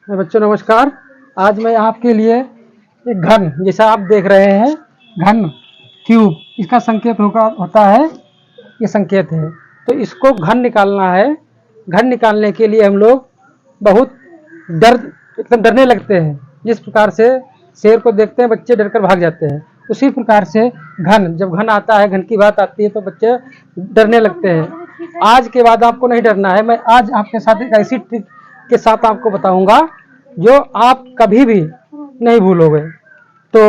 बच्चों नमस्कार। आज मैं आपके लिए एक घन, जैसा आप देख रहे हैं घन क्यूब, इसका संकेत होता है, ये संकेत है। तो इसको घन निकालना है। घन निकालने के लिए हम लोग बहुत डरने लगते हैं। जिस प्रकार से शेर को देखते हैं बच्चे डरकर भाग जाते हैं, उसी प्रकार से घन, जब घन आता है, घन की बात आती है तो बच्चे डरने लगते हैं। आज के बाद आपको नहीं डरना है। मैं आज आपके साथ एक ऐसी ट्रिक के साथ आपको बताऊंगा जो आप कभी भी नहीं भूलोगे। तो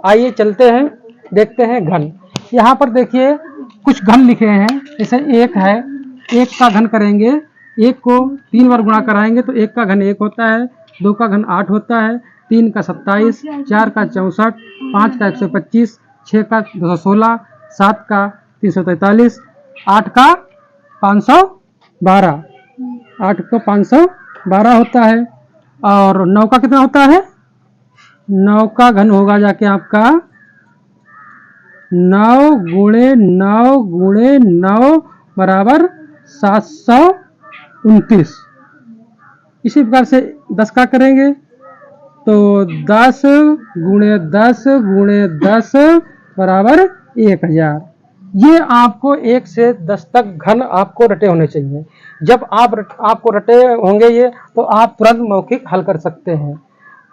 आइए चलते हैं, देखते हैं घन। यहाँ पर देखिए कुछ घन लिखे हैं। जैसे एक है, एक का घन करेंगे, एक को 3 बार गुणा कराएंगे तो एक का घन 1 होता है, 2 का घन 8 होता है, 3 का 27, 4 का 64, 5 का 125, 6 का 216, 7 का 343, 8 का 512, 8 का 512 होता है। और 9 का कितना होता है? 9 का घन होगा जाके आपका 9 गुणे 9 गुणे 9 बराबर 729। इसी प्रकार से 10 का करेंगे तो 10 गुणे 10 गुणे 10 बराबर 1000। ये आपको 1 से 10 तक घन आपको रटे होने चाहिए। जब आपको रटे होंगे ये, तो आप तुरंत मौखिक हल कर सकते हैं।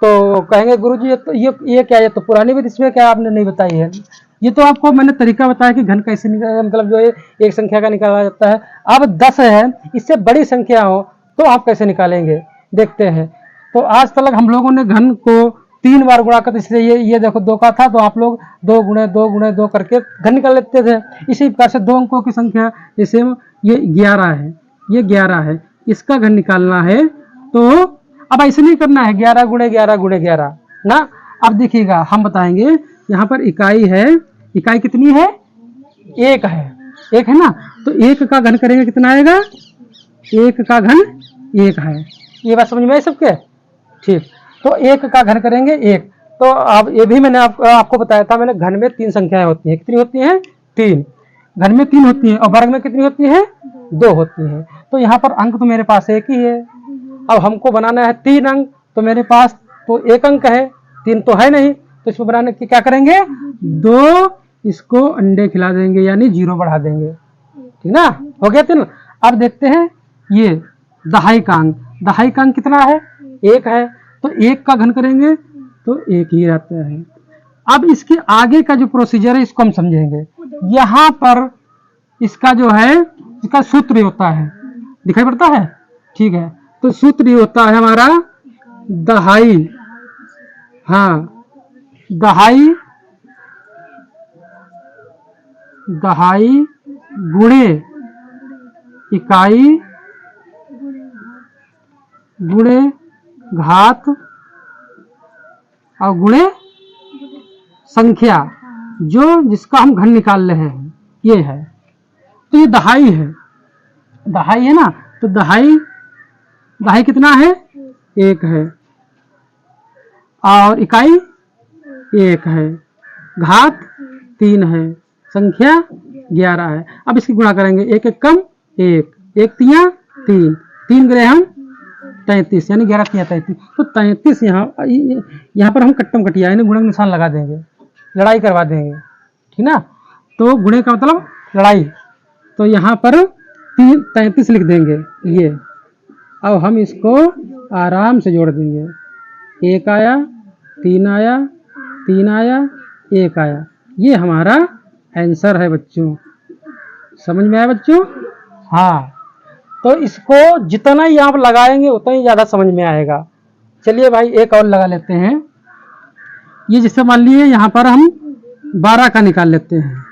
तो कहेंगे गुरुजी ये तो ये क्या, ये तो पुरानी विधि, इसमें क्या आपने नहीं बताई है। ये तो आपको मैंने तरीका बताया कि घन कैसे मतलब जो है एक संख्या का निकाला जाता है। अब 10 है, इससे बड़ी संख्या हो तो आप कैसे निकालेंगे, देखते हैं। तो आज तक हम लोगों ने घन को 3 बार गुणा करते, इसलिए ये देखो 2 का था तो आप लोग 2 गुणे 2 गुणे 2 करके घन निकाल लेते थे। इसी प्रकार से 2 अंकों की संख्या, जैसे ये 11 है, ये 11 है, इसका घन निकालना है। तो अब ऐसे नहीं करना है 11 गुणे 11 गुणे 11 ना। अब देखिएगा हम बताएंगे, यहाँ पर इकाई है, इकाई कितनी है? 1 है, 1 है ना। तो 1 का घन करेंगे कितना आएगा? 1 का घन 1 है। ये बात समझ में आई सबके? ठीक। तो 1 का घन करेंगे 1। तो अब ये भी मैंने आपको बताया था, मैंने घन में 3 संख्याएं होती हैं। कितनी होती हैं? 3। घन में 3 होती हैं और वर्ग में कितनी होती हैं? 2 होती हैं। तो यहाँ पर अंक तो मेरे पास 1 ही है। अब हमको बनाना है 3 अंक, तो मेरे पास तो 1 अंक है, 3 तो है नहीं। तो इसको बनाने की क्या करेंगे? 2 इसको अंडे खिला देंगे, यानी 0 बढ़ा देंगे। ठीक ना, हो गया 3। अब देखते हैं ये दहाई का अंक। दहाई का अंक कितना है? 1 है। तो 1 का घन करेंगे तो 1 ही रहता है। अब इसके आगे का जो प्रोसीजर है इसको हम समझेंगे। यहाँ पर इसका जो है, इसका सूत्र होता है, दिखाई पड़ता है? ठीक है। तो सूत्र होता है हमारा दहाई। हाँ, दहाई, दहाई गुणे इकाई गुणे घात और गुणे संख्या, जो जिसका हम घन निकाल रहे हैं, ये है। तो ये दहाई है, दहाई है ना। तो दहाई, दहाई कितना है? 1 है। और इकाई 1 है, घात 3 है, संख्या 11 है। अब इसकी गुणा करेंगे, 1 1 कम 1, 1 3 3, 3 गुणे हम 33, यानी 11 3 33। तो 33 यहाँ पर हम कट्टम कटिया यानी गुणक निशान लगा देंगे, लड़ाई करवा देंगे। ठीक ना। तो गुणे का मतलब लड़ाई। तो यहाँ पर 33 लिख देंगे ये। अब हम इसको आराम से जोड़ देंगे। 1 आया, 3 आया, 3 आया, 1 आया। ये हमारा आंसर है बच्चों। समझ में आया बच्चों? हाँ। तो इसको जितना ही आप लगाएंगे उतना ही ज़्यादा समझ में आएगा। चलिए भाई एक और लगा लेते हैं। ये जैसे मान लीजिए यहाँ पर हम 12 का निकाल लेते हैं।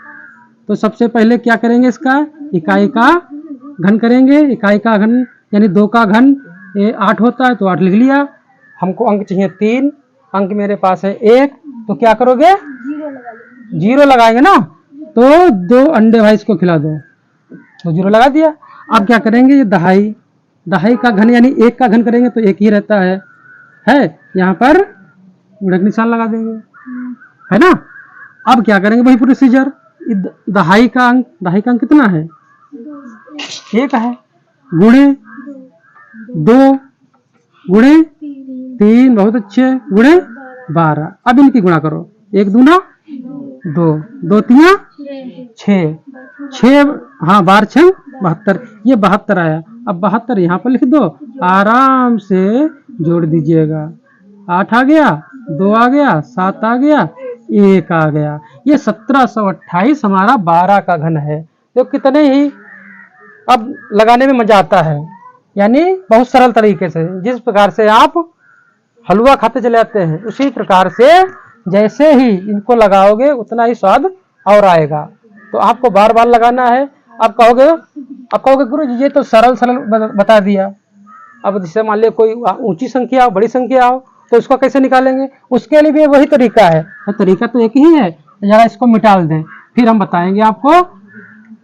तो सबसे पहले क्या करेंगे, इसका इकाई का घन करेंगे। इकाई का घन यानी 2 का घन 8 होता है, तो 8 लिख लिया। हमको अंक चाहिए 3, अंक मेरे पास है 1। तो क्या करोगे? 0 लगाएंगे ना। तो 2 अंडे भाई इसको खिला दो, तो 0 लगा दिया। अब क्या करेंगे, ये दहाई, दहाई का घन यानी 1 का घन करेंगे तो 1 ही रहता है। यहाँ पर गुणक निशान लगा देंगे, है ना। अब क्या करेंगे, वही प्रोसीजर। दहाई का अंक, दहाई का अंक कितना है? 1 है, गुणे 2 गुणे 3 बहुत अच्छे, गुणे 12। अब इनकी गुणा करो, 1 दूना 2, 2 तिया 6, 6 हाँ 12 6 72, ये 72 आया। अब 72 यहाँ पर लिख दो, आराम से जोड़ दीजिएगा। 8 आ गया, 2 आ गया, 7 आ गया, 1 आ गया। ये 1728 हमारा 12 का घन है। तो कितने ही अब लगाने में मजा आता है, यानी बहुत सरल तरीके से। जिस प्रकार से आप हलवा खाते चले जाते हैं, उसी प्रकार से जैसे ही इनको लगाओगे उतना ही स्वाद और आएगा। तो आपको बार बार लगाना है। आप कहोगे गुरु जी ये तो सरल सरल बता दिया। अब जैसे मान लिया कोई ऊंची संख्या हो, बड़ी संख्या हो, तो उसको कैसे निकालेंगे, उसके लिए भी वही तरीका है। तो तरीका तो एक ही है, जरा इसको मिटाल दें, फिर हम बताएंगे आपको।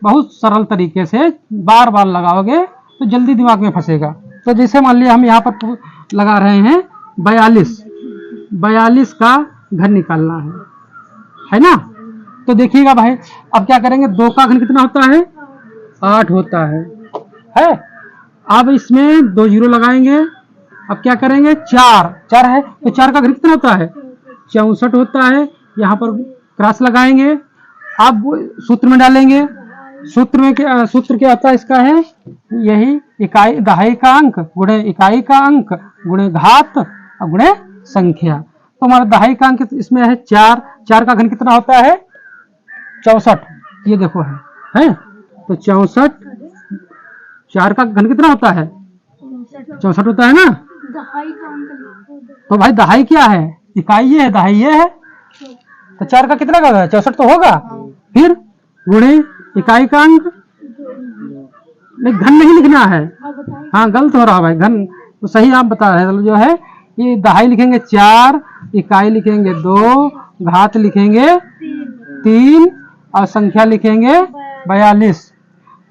बहुत सरल तरीके से बार बार लगाओगे तो जल्दी दिमाग में फंसेगा। तो जैसे मान लिया हम यहाँ पर लगा रहे हैं 42 का घन निकालना है ना। तो देखिएगा भाई, अब क्या करेंगे, 2 का घन कितना होता है, 8 होता है। अब इसमें 2 जीरो लगाएंगे। अब क्या करेंगे, 4 है तो 4 का घन कितना होता है, 64 होता है। यहाँ पर क्रॉस लगाएंगे। अब सूत्र में डालेंगे। सूत्र क्या होता है इसका, है यही इकाई दहाई का अंक गुणे इकाई का अंक गुणे घात और गुणे संख्या। तो हमारा दहाई का अंक इसमें है 4, 4 का घन कितना होता है, 64। ये देखो है तो 64, 4 का घन कितना होता है, 64 होता है ना। तो भाई दहाई क्या है, इकाई ये है, दहाई ये है। तो 4 का कितना का है, 64 तो होगा। फिर गुणे इकाई का अंक, नहीं घन नहीं लिखना है, हाँ गलत हो रहा भाई, घन तो सही आप बता रहे हैं। जो है ये दहाई लिखेंगे 4, इकाई लिखेंगे 2, घात लिखेंगे 3 और संख्या लिखेंगे 42।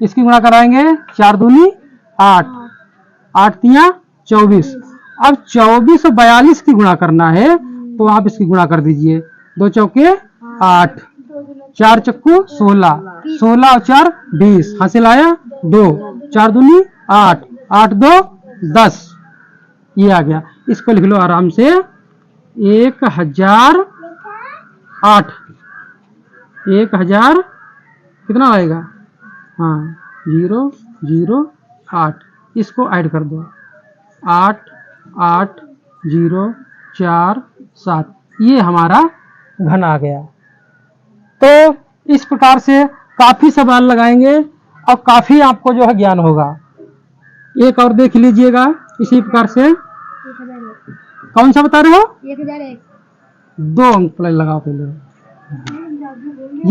इसकी गुणा कराएंगे, 4 दूनी 8, 8 तिया 24। अब 24 और 42 की गुणा करना है, तो आप इसकी गुणा कर दीजिए। 2 चौके 8, 4 चक्कू 16, 16 और 4 20, हासिल आया 2, 4 दूनी 8, 8 2 10, ये आ गया। इसको लिख लो आराम से, 1008, 1000 कितना आएगा, हाँ 008। इसको ऐड कर दो, 8 8 0 4 7, ये हमारा घन आ गया। तो इस प्रकार से काफी सवाल लगाएंगे और काफी आपको जो है ज्ञान होगा। एक और देख लीजिएगा इसी प्रकार से। कौन सा बता रहे हो, 1001। 2 अंक लगाओ पहले।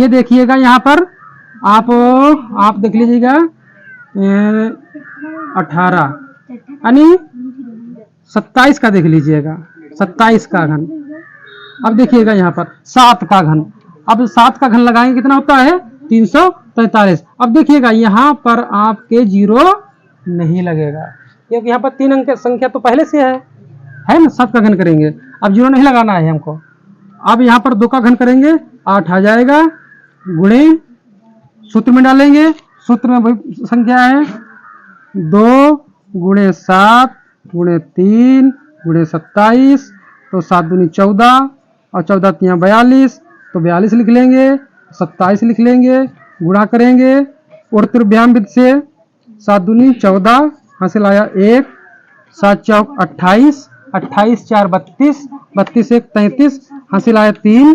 ये देखिएगा यहाँ पर आप देख लीजिएगा 18 यानी 27 का देख लीजिएगा, 27 का घन। अब देखिएगा यहाँ पर 7 का घन। अब 7 का घन लगाएंगे कितना होता है, 343। अब देखिएगा यहाँ पर आपके 0 नहीं लगेगा, क्योंकि यहाँ पर 3 अंक संख्या तो पहले से है ना। 7 का घन करेंगे, अब 0 नहीं लगाना है हमको। अब यहाँ पर 2 का घन करेंगे, 8 आ जाएगा, गुणे सूत्र में डालेंगे। सूत्र में वही संख्या है, 2 गुणे 7 गुणे 3 गुणे 27, तो 7 दूनी 14 और 14 तिया 42, तो 42 लिख लेंगे, 27 लिख लेंगे, गुणा करेंगे और विधि से। 7 दूनी 14, हासिल आया 1, 7 चौक 28, 28 4 32, 32 1 33, हासिल आया 3,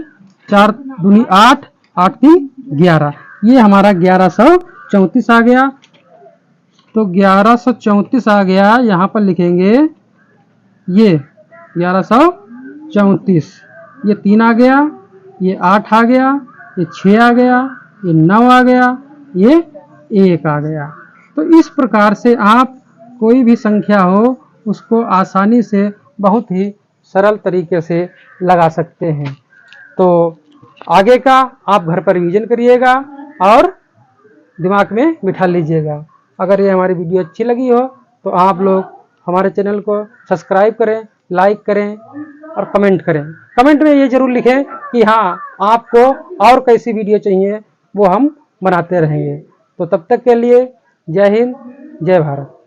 4 दूनी 8, 8 3 11। ये हमारा 1134 आ गया। तो 1134 आ गया, यहाँ पर लिखेंगे ये 1134, ये 3 आ गया, ये 8 आ गया, ये 6 आ गया, ये 9 आ गया, ये 1 आ गया। तो इस प्रकार से आप कोई भी संख्या हो उसको आसानी से बहुत ही सरल तरीके से लगा सकते हैं। तो आगे का आप घर पर रिवीजन करिएगा और दिमाग में बिठा लीजिएगा। अगर ये हमारी वीडियो अच्छी लगी हो तो आप लोग हमारे चैनल को सब्सक्राइब करें, लाइक करें और कमेंट करें। कमेंट में ये जरूर लिखें कि हाँ आपको और कैसी वीडियो चाहिए, वो हम बनाते रहेंगे। तो तब तक के लिए जय हिंद, जय भारत।